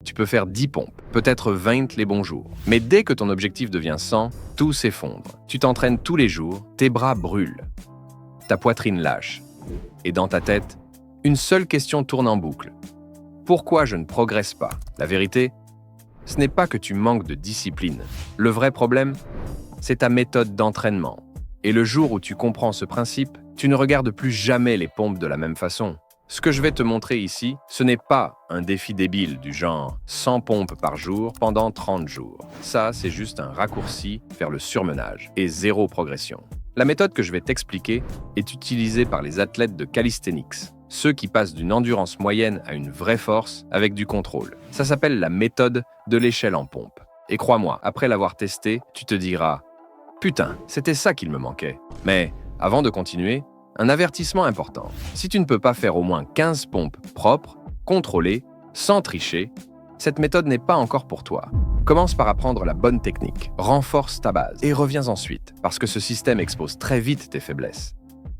Tu peux faire 10 pompes, peut-être 20 les bons jours. Mais dès que ton objectif devient 100, tout s'effondre. Tu t'entraînes tous les jours, tes bras brûlent, ta poitrine lâche. Et dans ta tête, une seule question tourne en boucle. Pourquoi je ne progresse pas? La vérité, ce n'est pas que tu manques de discipline. Le vrai problème, c'est ta méthode d'entraînement. Et le jour où tu comprends ce principe, tu ne regardes plus jamais les pompes de la même façon. Ce que je vais te montrer ici, ce n'est pas un défi débile du genre 100 pompes par jour pendant 30 jours. Ça, c'est juste un raccourci vers le surmenage et zéro progression. La méthode que je vais t'expliquer est utilisée par les athlètes de calisthenics, ceux qui passent d'une endurance moyenne à une vraie force avec du contrôle. Ça s'appelle la méthode de l'échelle en pompe. Et crois-moi, après l'avoir testé, tu te diras « Putain, c'était ça qu'il me manquait ». Mais avant de continuer, un avertissement important. Si tu ne peux pas faire au moins 15 pompes propres, contrôlées, sans tricher, cette méthode n'est pas encore pour toi. Commence par apprendre la bonne technique, renforce ta base et reviens ensuite, parce que ce système expose très vite tes faiblesses.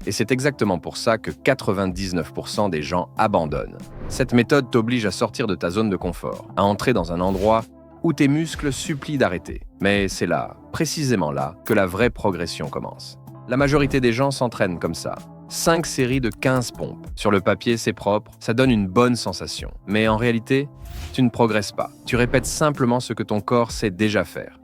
Et c'est exactement pour ça que 99% des gens abandonnent. Cette méthode t'oblige à sortir de ta zone de confort, à entrer dans un endroit où tes muscles supplient d'arrêter. Mais c'est là, précisément là, que la vraie progression commence. La majorité des gens s'entraînent comme ça. 5 séries de 15 pompes. Sur le papier, c'est propre, ça donne une bonne sensation. Mais en réalité, tu ne progresses pas. Tu répètes simplement ce que ton corps sait déjà faire.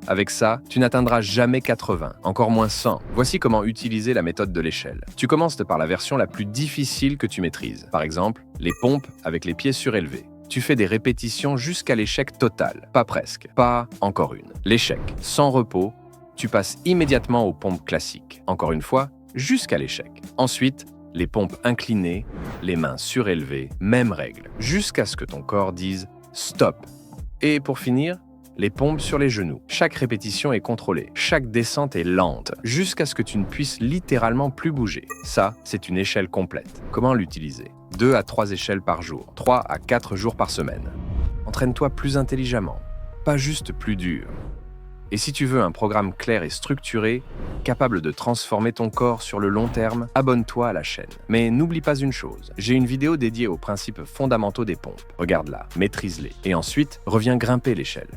Avec ça, tu n'atteindras jamais 80, encore moins 100. Voici comment utiliser la méthode de l'échelle. Tu commences par la version la plus difficile que tu maîtrises. Par exemple, les pompes avec les pieds surélevés. Tu fais des répétitions jusqu'à l'échec total. Pas presque, pas encore une. L'échec, sans repos, tu passes immédiatement aux pompes classiques. Encore une fois, jusqu'à l'échec. Ensuite, les pompes inclinées, les mains surélevées, même règle, jusqu'à ce que ton corps dise « stop ». Et pour finir, les pompes sur les genoux. Chaque répétition est contrôlée, chaque descente est lente, jusqu'à ce que tu ne puisses littéralement plus bouger. Ça, c'est une échelle complète. Comment l'utiliser? 2 à 3 échelles par jour, 3 à 4 jours par semaine. Entraîne-toi plus intelligemment, pas juste plus dur. Et si tu veux un programme clair et structuré, capable de transformer ton corps sur le long terme, abonne-toi à la chaîne. Mais n'oublie pas une chose, j'ai une vidéo dédiée aux principes fondamentaux des pompes. Regarde-la, maîtrise-les, et ensuite, reviens grimper l'échelle.